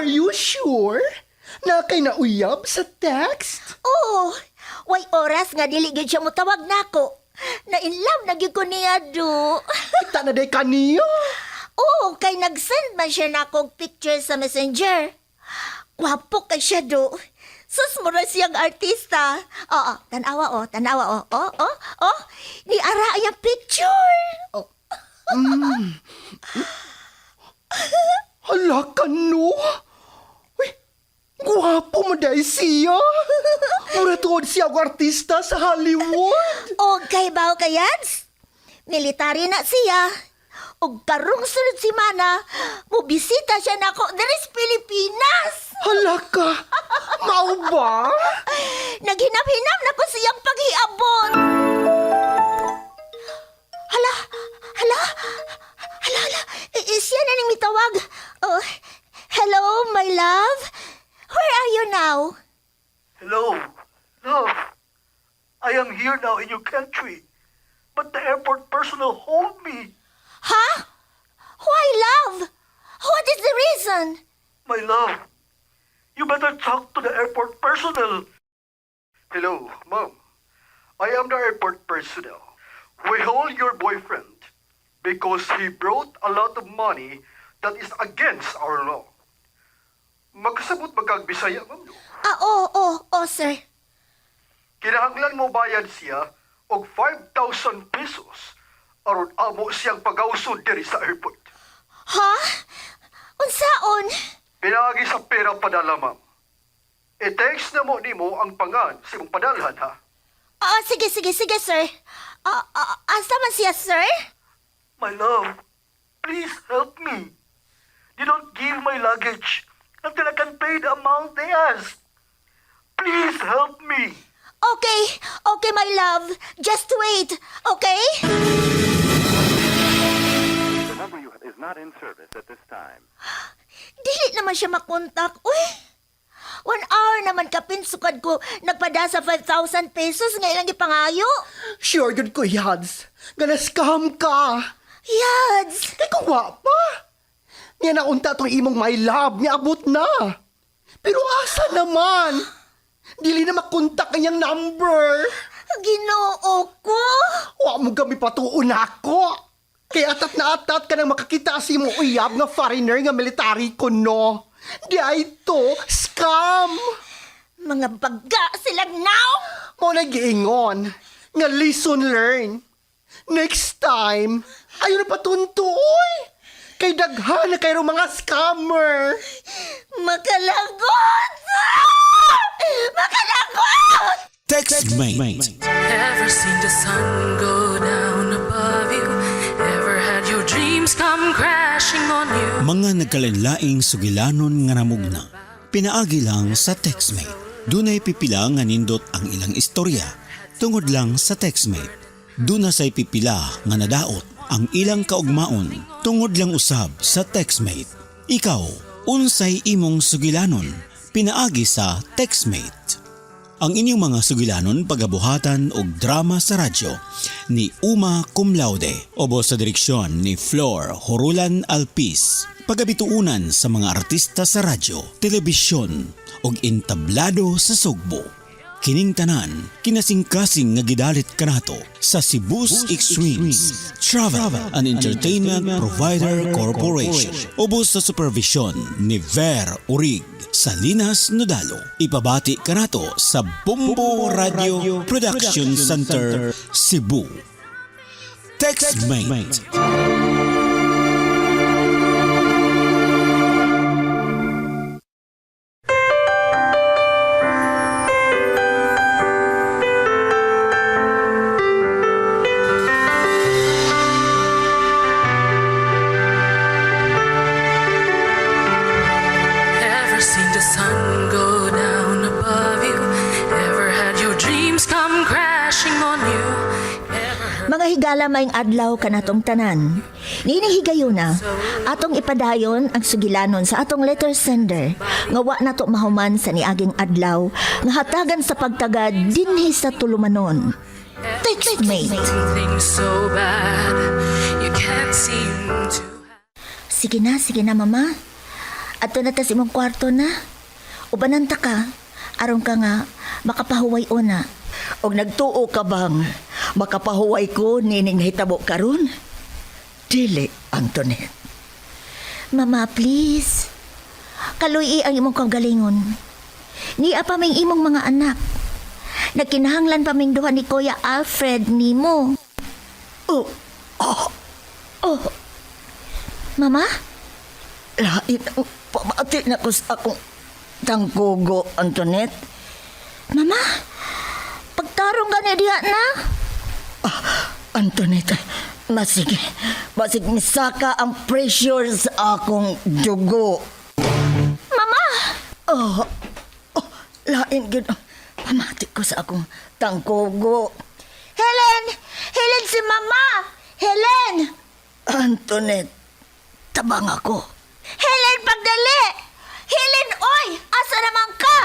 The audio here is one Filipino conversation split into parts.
Are you sure? Na kay nauyab sa text? Oo, way oras nga dili gyud siya motawag nako. Na-inlove na gyud ko niya do. Kita na day kaniya. Oo, kay nag-send man siya na akong picture sa messenger. Wapo kay siya do. Sus mo na siyang artista. Oo, tanawa oh. Ni ara yung picture. Hala ka no. Uy, guwapo mo day siya. Mura tuod siya ang artista sa Hollywood. O kay bao kayads? Military na siya. O karong sunod si Mana, mubisita siya na ako diri sa Pilipinas. Hala ka. Mao ba? Naghinap-hinap na ko siyang paghiabot. Hala. Siya na ning mitawag. Oh, hello, my love. Where are you now? Hello, love. I am here now in your country, but the airport personnel hold me. Huh? Why, love? What is the reason? My love, you better talk to the airport personnel. Hello, Mom. I am the airport personnel. We hold your boyfriend because he brought a lot of money that is against our law. Magkasabot magkagbisaya, Ma'am. Oo, sir. Kinahanglan mo bayad siya og 5,000 pesos aron amo siyang pag-ausod diri sa airport. Ha? Unsaon? Pinaagi sa pera padala, Ma'am. I-text na mo nimo ang pangan sa imong padalhan, ha? Sige, sir. Asa man siya, sir? My love, please help me. They don't give my luggage until I can pay the amount they ask. Please help me. Okay, my love. Just wait, okay? The number you have is not in service at this time. Dili naman siya makontak. Uy, 1 hour naman kapinsukad ko nagpada sa 5,000 pesos ngayon lang ipangayo. Sure good ko, Yads. Gana-scam ka. Yads! Kay kuwa pa. Nga naunta tong imong my love, niya abot na. Pero asa naman? Dili na makontak kanyang number. Ginoo ko. Wa mo gami patuon ako. Kaya atat na atat ka nang makakita sa imong uyab nga foreigner nga military ko, no? Di ay to, scam. Mga baga silang now. Mo nagiingon nga lesson learned. Next time, ayaw na patuntoy. Kay daghan na kayo mga scammer. Makalagot! Makalagot! TextMate. Ever seen the sun go down above you? Ever had your dreams come crashing on you? Mga nagkalinlaing sugilanon nga namugna. Pinaagi lang sa TextMate. Dunay pipila nga nindot ang ilang istorya. Tungod lang sa TextMate. Duna say pipila nga nadaot ang ilang kaugmaon. Tungod lang usab sa TextMate. Ikaw, unsay imong sugilanon? Pinaagi sa TextMate. Ang inyong mga sugilanon, pagabuhatan og drama sa radyo ni Uma Cum Laude, obo sa direksyon ni Flor Horulan Alpis. Pagabituunan sa mga artista sa radyo, telebisyon og entablado sa Sugbo. Kining tanan, kinasing-kasing nga gidalit kanato sa Cebu's Extremes Travel and Entertainment Provider Corporation. Ubos sa supervision ni Ver Urig sa Linas Nodalo. Ipabati kanato sa Bumbo Radio Production Center, Cebu. TextMate. Ever seen the sun go down above you? Ever had your dreams come crashing on you? Mga higala maing adlaw kanatong tanan. Ninihigayon na, atong ipadayon ang sugilanon sa atong letter sender. Nga wa nato mahuman sa niaging adlaw, nga hatagan sa pagtagad dinhi sa tulumanon. TextMate. Things so bad you can't seem to. Sige na, mama. Ato na tas imong kwarto na. Ubananta ka. Aron ka nga, makapahuway una. Og nagtuo ka bang makapahuway ko nining nahitabo karon? Dili, Antoinette. Mama, please. Kaluy ang imong kagalingon. Niya pa ming imong mga anak. Nagkinahanglan pa ming duha ni Kuya Alfred nimo. Oh, Mama? lain ang pamati na ko sa akong tangkugo, Antoinette. Mama? Pagtarong ka na diha na? Antoinette, masig misaka ang pressure sa akong dugo. Mama! Oh, lain gid ang pamati ko sa akong tangkugo. Helen! Helen si Mama! Helen! Antoinette, tabang ako. Helen, pagdali! Helen, oy! Asa naman ka?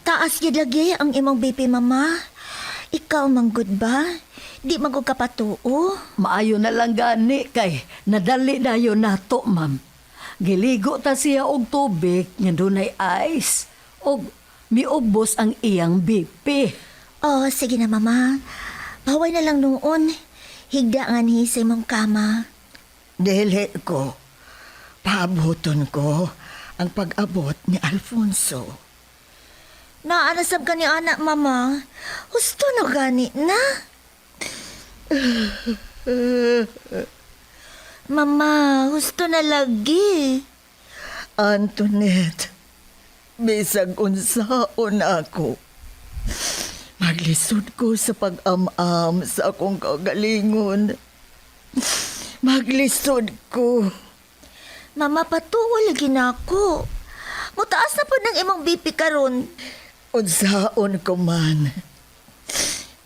Taas gid lagi ang imong BP, Mama. Ikaw manggod ba? Di magod ka patuo? Maayo na lang gani kay nadali na yun nato, ma'am. Giligo ta siya og tubig nga dunay ice. Og miubos ang iyang BP. Oh, sige na, Mama. Baway na lang noon. Higda nga ni sa imong kama. Dili ko. Paaboton ko ang pag-abot ni Alfonso. Naanasab ka ni anak, Mama. Husto na gani na. Mama, husto na lagi. Antoinette, bisag unsaon ako. Maglisod ko sa pag-am-am sa akong kagalingon. Maglisod ko. Mama, patuwa lagi na ako. Mutaas na po ng imong BP karon. Unsaon ko man.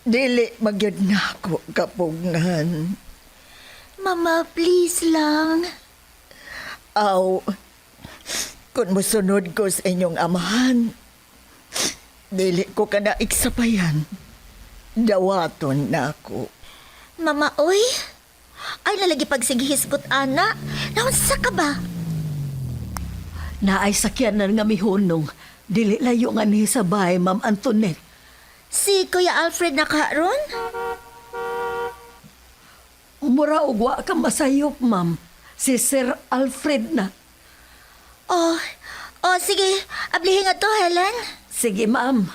Dili magyud na ako kapugnan. Mama, please lang. Aw, kung musunod ko sa inyong amahan, dili ko ka na iksapayan. Dawaton na ako. Mama, oy. Ay, nalagi pagsigihisgot, ana. Naunsa ka ba? Naay sakyanan nga mihunong. Dili layo nga ni sa bahay, Ma'am Antoinette. Si Kuya Alfred na karon? Umura og wa ka masayop, ma'am. Si Sir Alfred na. Oh, sige. Ablihin nga to, Helen. Sige, ma'am.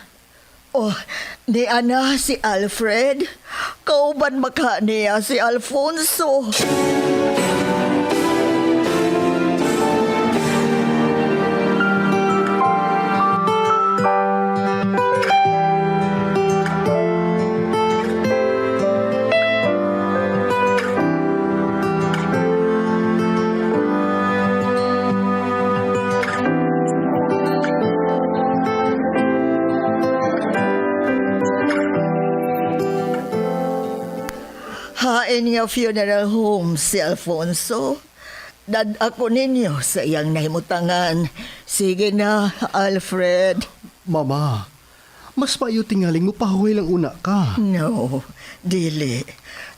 Oh, ni ana si Alfred. Kauban maka niya si Alfonso. Hain nga funeral home si Alfonso. Dad ako ninyo sa iyang nahimutangan. Sige na, Alfred. Mama, mas payo tingaling mo pahuway lang una ka. No, dili.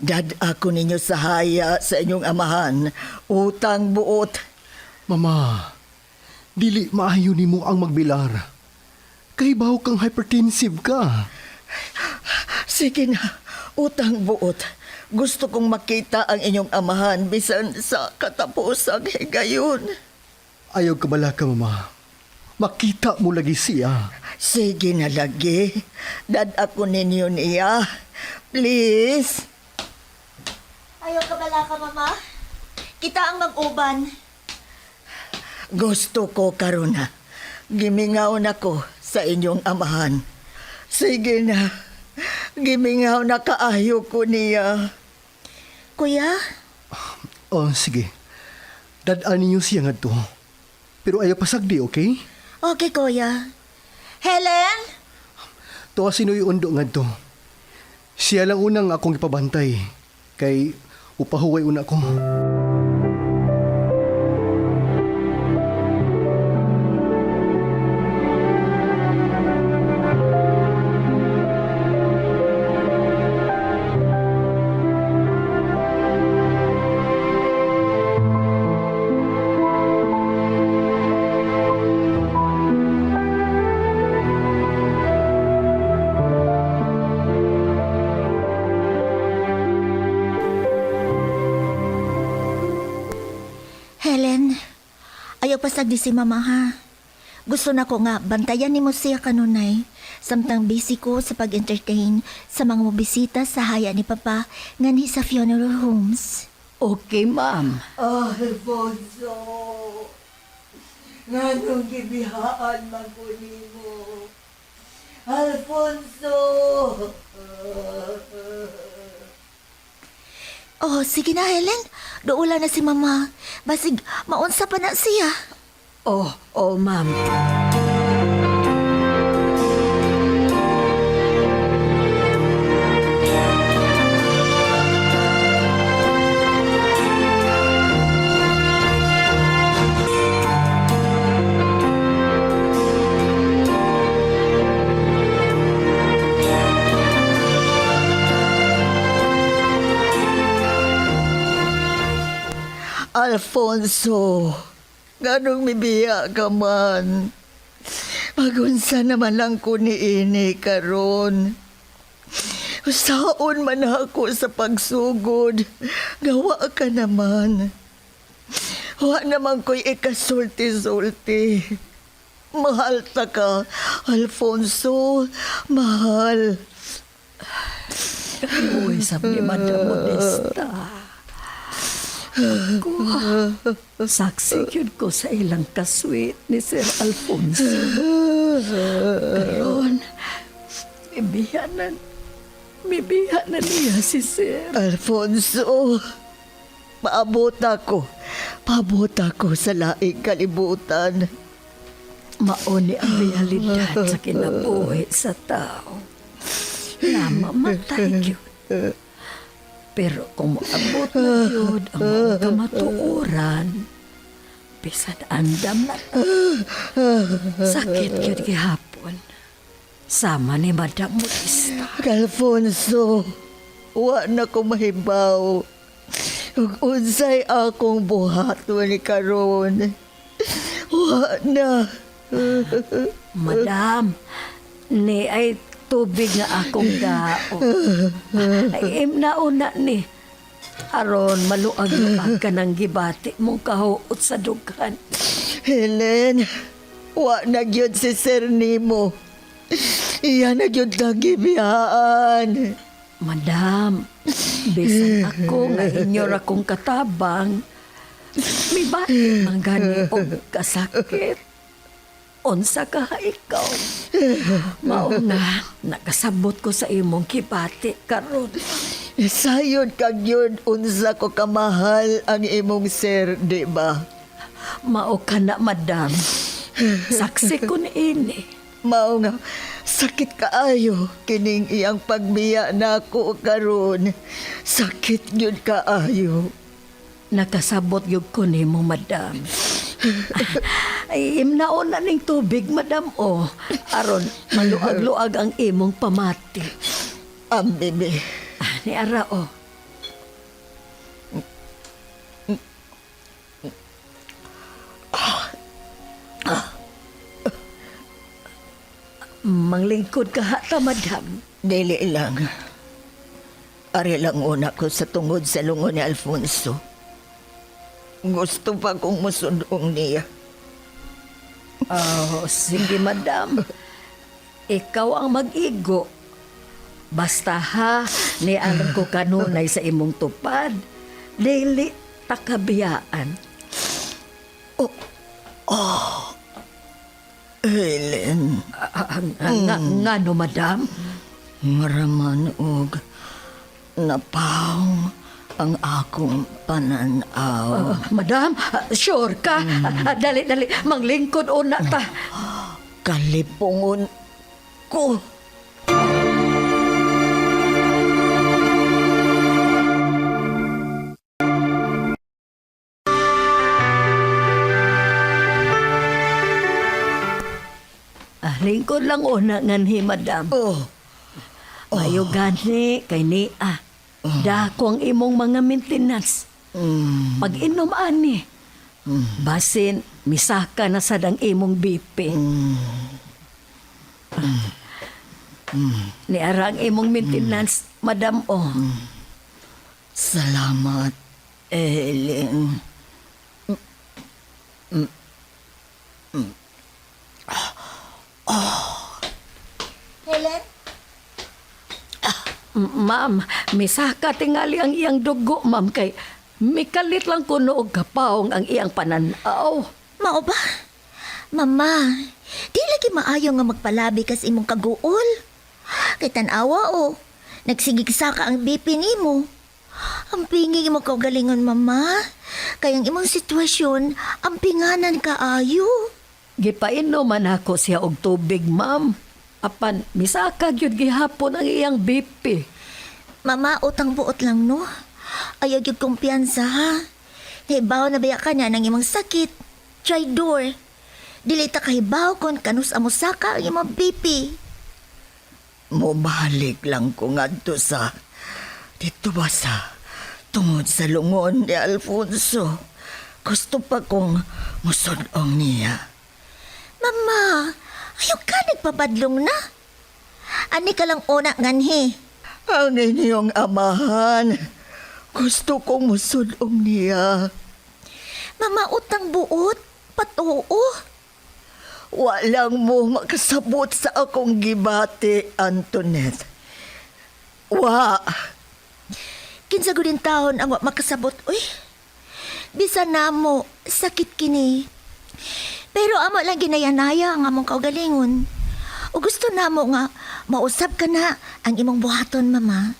Dad ako ninyo sa haya sa inyong amahan. Utang buot. Mama, dili maayo nimo ang magbilar. Kay baho kang hypertensive ka. Sige na, utang buot. Gusto kong makita ang inyong amahan bisan sa katapusang higayon. Ayaw ka bala ka, Mama. Makita mo lagi siya. Sige na lagi. Dad ako ninyo niya. Please. Ayaw ka bala ka, Mama? Kita ang mag-uban. Gusto ko karon na. Gimingaw na ko sa inyong amahan. Sige na. Gimingaw na kaayo ko niya. Kuya, Oh, sige. Dadaan ninyo siya nga to. Pero ayaw pasagdi, okay? okay kuya. Helen? To sinoy undo nga to. Siya lang unang akong ipabantay. Kay upahuway una ko. Helen, ayaw pasagdi si mama ha. Gusto na ko nga bantayan ni mo siya kanunay. Samtang busy ko sa pag-entertain sa mga mobisita sa haya ni Papa nganhi sa funeral homes. Okay, ma'am. Alfonso, nganong gibihaan man ko nimo? Alfonso! Oh, sige na Helen. Doula na si mama. Basig, maunsa pa na siya. Oh, ma'am. Alfonso, ganong mibiya ka man. Magunsa naman lang ko ni ini karon. Saon man ako sa pagsugod, gawa ka naman. Wa naman ko'y ikasulti-sulti. Mahal ta ka, Alfonso, mahal. Uy, sabi ni Madam Modesta. Ako, saksi yun ko sa ilang kasweet ni Sir Alfonso. Karon, mibiha na niya si Sir. Alfonso, paabot ako sa laing kalibutan. Mauni ang realidad sa kinabuhi sa tao. Namamatay yun. Pero kung maabot na yun ang mga kamatuoran, bisan andam na sakit yun gihapon. Sama ni Madam Modesta. Alfonso, wa na ko mahibaw. Ug unsay akong buhaton ni karon. Wa na. Madam, ni ay tubig nga akong dao. Ay nauna ni. Aron maluag-luag ka ng gibati mong kahuot sa dughan. Helen, wa na gyud si Sir Nimo. Iya na gyud nagibiyaan. Madam, bisan ako nga inyor akong katabang, may bati ang gani o kasakit. Unsa ka ikaw? Mauna, nakasabot ko sa imong kibati karon. Sayod kag yun unsa ko kamahal ang imong sir, di ba? Mao ka na, madam. Saksi ko ni ini. Mao nga, sakit kaayo kining iyang pagbiya nako karon. Sakit yun kaayo. Nakasabot yun ko ni mo, madam. Ay, imnaon na ning tubig, madam, o. Aron, maluag-luag ang imong pamati. Ang bebe. Ni Ara, o. Manglingkod ka hata, madam. Dili lang. Ari lang una ko sa tungod sa lungon ni Alfonso. Gusto pa kong musundong niya. Oh, sige, madam. Ikaw ang mag-igo. Basta ha, nialam ko kanunay sa imong tupad. Dili takabiyaan. Helen. Nga no, madam? Maraman og napahong ang akong pananaw. Madam, sure ka? Dali, manglingkod una ta. Kalipungon ko. Lingkod lang una nganhi, madam. Oh, Mayo gani kay Nia. Dako ang imong mga maintenance. Pag inom ani, basin misaka na sa dang imong BP. Niara ang imong maintenance, madam o. salamat, Ellen. Helen? Ma'am, misaka tingali ang iyang dugo, ma'am, kay mikalit lang kuno og kapaong ang iyang pananaw. Mao ba? Mama, di lagi maayo nga magpalabi kas imong kaguol. Kay tanawa o, nagsigigsa ka ang BP nimo. Ang pingi mo kaugalingon, mama. Kay ang imong sitwasyon, ang pinganan kaayo. Gipainom man ako siya og tubig, ma'am. Apan, misaka gyud gihapon ang iyang BP. Mama, utang buot lang no. Ayaw yung kumpiyansa ha. Hibaw na baya ka na ng imong sakit. Try door. Dili ta kahibaw kon kanus amusaka ang imong BP. Mobalik lang ko ngadto sa dito ba sa tungod sa lungon ni Alfonso. Gusto pa kong musodong niya. Mama, ayaw ka nagpapadlong na. Ani ka lang una nganhi. Ang inyong amahan. Gusto kong musodong niya. Mama, utang buot. Patuo. Walang mo makasabot sa akong gibati, Antoinette. Wa. Kinsa gudin taon ang wa makasabot. Uy, bisan na mo, sakit kini. Pero amo lang ginayanaya ang among kaugalingon. O gusto na mo nga, mausap ka na ang imong buhaton, mama.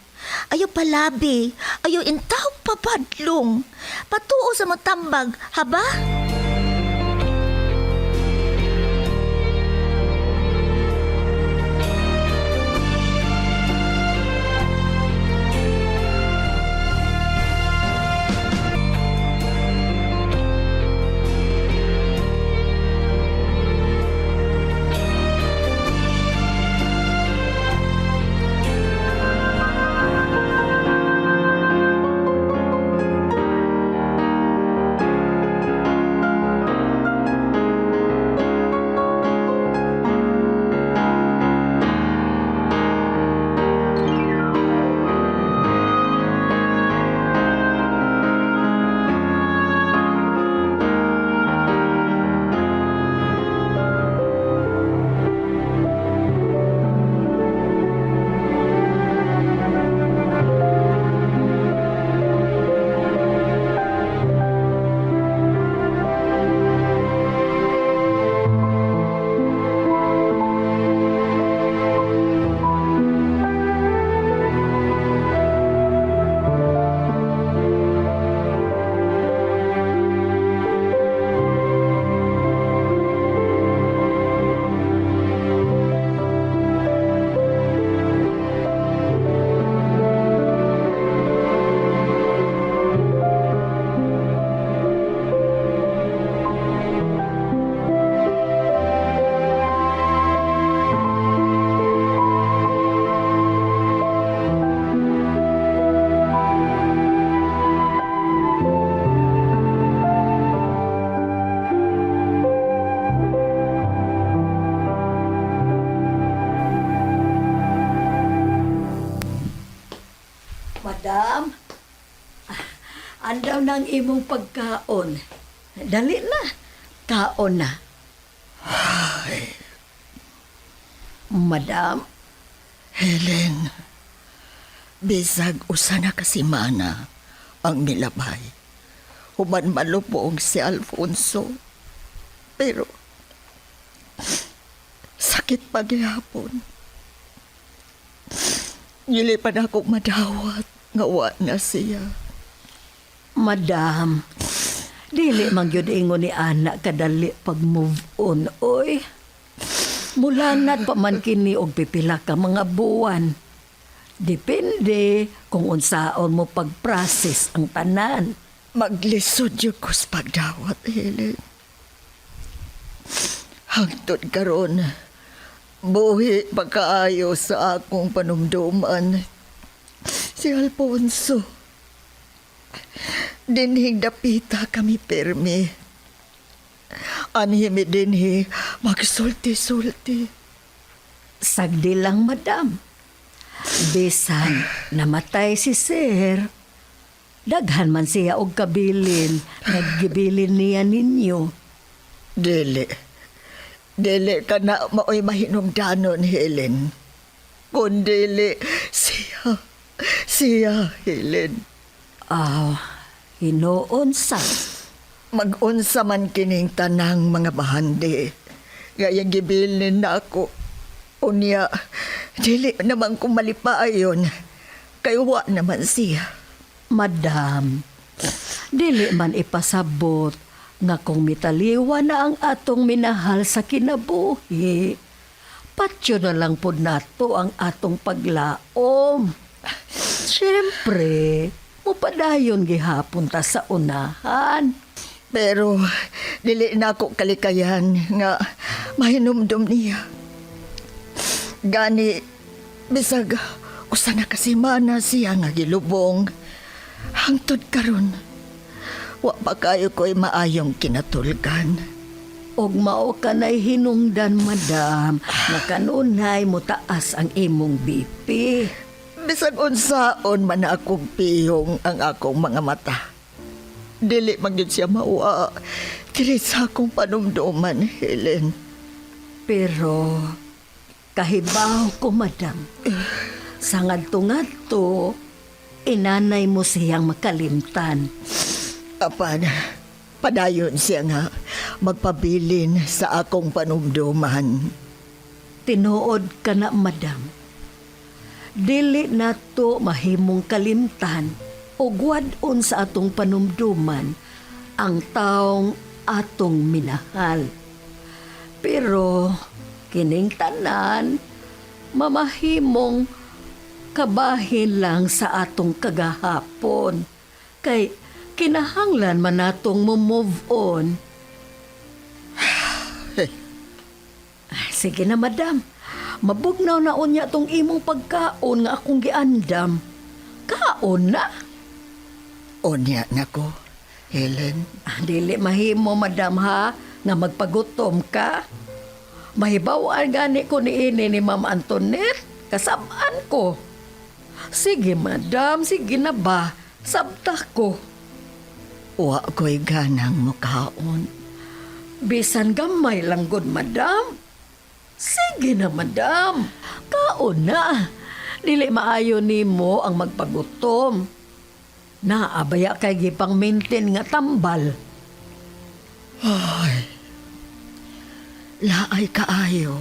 Ayaw palabi, ayaw intaw papadlong. Patuo sa matambag, haba? Madam, andaw ng imong pagkaon. Dali na, kaon na. Madam, Helen, bisag usa na kasi mana ang milabay. Human malupong si Alfonso. Pero, sakit paghihapon. Dili pa na ako madawat. Ngawa na siya. Madam, dili man gyud ingon ni ana kadali pag-move on, oy. Mulanad pa man kini og pipila ka mga buwan. Depende kung unsaon mo pag-process ang tanan. Maglisod yung ko sa pagdawat, Helen. Hangtod karon, buhi pagkaayo sa akong panumduman. Si Alfonso. Dinhing dapita kami permi. Anhimi dinhi magsulti-sulti. Sagdi lang, madam. Bisan namatay si Sir, daghan man siya og kabilin, naggibilin niya ninyo. Dili. Dili ka na maoy mahinungdanon, Helen. Kundili siya, Helen. Hinoon sa. Mag-unsa man kining tanang mga bahandi. Gaya gibilin na ako. Unya, dili naman kung malipaayon. Kaywa naman siya. Madam, dili man ipasabot nga kung mitaliwa na ang atong minahal sa kinabuhi. Patyo na lang po nato ang atong paglaom. Siyempre, mupadayon gihapon ta sa unahan. Pero dili na ako kalikayan nga mahinumdum niya. Gani, bisag usa na kasimana siya nga gilubong. Hangtod karon, wa pa kayo ko'y maayong kinatulkan. Og mao ka na'y hinungdan, madam, na kanunay mo taas ang imong BP. Bisag unsaon man akong pihong ang akong mga mata. Dili man gyud siya mauwa. Dili sa akong panumduman, Helen. Pero kahibaw ko, madam. Sa ngadto-ngadto, inanay mo siyang makalimtan. Apan, padayon siya nga magpabilin sa akong panumduman. Tinuod ka na, madam. Dili nato mahimong kalimtan o guwadon sa atong panumduman ang taong atong minahal. Pero kining tanan, mamahimong kabahin lang sa atong kagahapon. Kay kinahanglan man natong move on. Sige na, madam. Mabugnaw na unya tong imong pagkaon nga akong giandam. Kaon na. Unya na ko, Helen. Dili mahimo, madam, ha, nga magpagutom ka. Mahibawaan gani ko ni Ma'am Antoinette. Kasabaan ko. Sige, madam. Sige na ba? Sabta ko. Wa ko'y ganang mukaon. Bisan gamay lang gud, madam. Sige na, madam. Kaon na. Dili maayo nimo ang magpagutom. Naabaya kay gipang maintain nga tambal. Ay, laay kaayo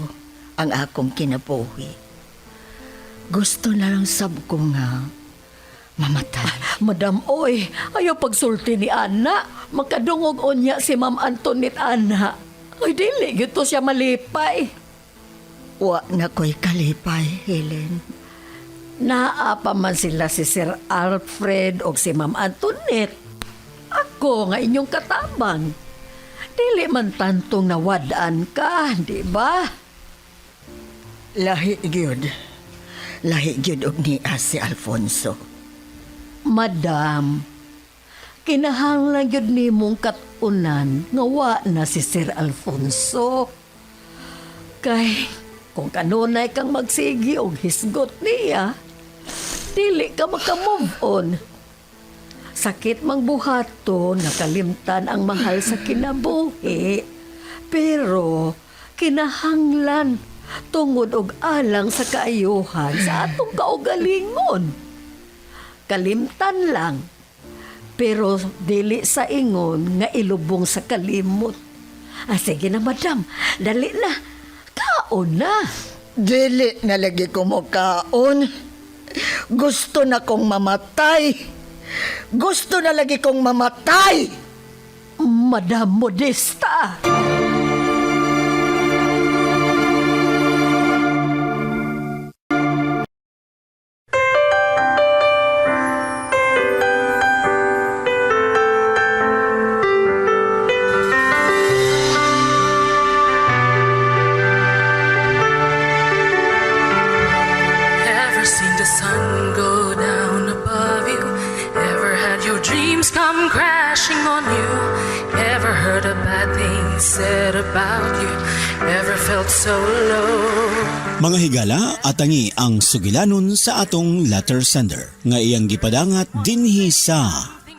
ang akong kinabuhi. Gusto na lang sab ko nga mamatay. Madam, oy, ayaw pagsulti ni Ana. Magkadungog unya si Ma'am Antoinette, Ana. Ay, dili, gito siya malipay. Wa na ko'y kalipay, Helen. Naapa man sila si Sir Alfred o si Ma'am Antoinette. Ako nga inyong katabang. Dili man tantong nawadaan ka, di ba? Lahi gyud. Lahi gyud og niya si Alfonso. Madam, kinahanglan yun ni mong katunan nga wa na si Sir Alfonso. Kay, kung kanunay kang magsigi og hisgot niya, dili ka maka-move on. Sakit mang buhaton, nakalimtan ang mahal sa kinabuhi. Pero, kinahanglan, tungod og alang sa kaayuhan sa atong kaugalingon. Kalimtan lang, pero dili sa ingon nga ilubong sa kalimot. Sige na, madam, dali na. Kaon na. Dili na lagi ko mo kaon. Gusto na kong mamatay. Gusto na lagi kong mamatay. Madam Modesta. Ever seen the sun go down above you? Ever had your dreams come crashing on you? Ever heard a bad thing said about you? Ever felt so low? Mga higala, atangi ang sugilanon sa atong letter sender nga iyang gipadangat dinhi sa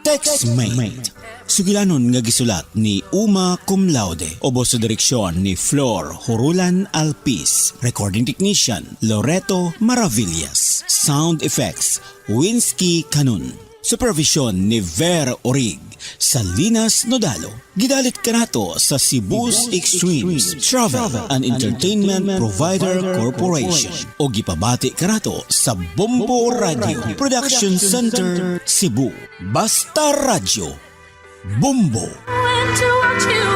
Textmate. Sugilanon nga gisulat ni Uma Cum Laude, ubos sa direksyon ni Flor Hurulan Alpis, recording technician Loreto Maravillas, sound effects Winsky Canun, supervision ni Ver Orig, Salinas Nodalo. Gidalit kanato sa Cebu's Extremes Travel and Entertainment Provider Corporation o gipabati kanato sa Bombo Radio Production Center, Cebu. Basta Radio, Bombo. When to watch you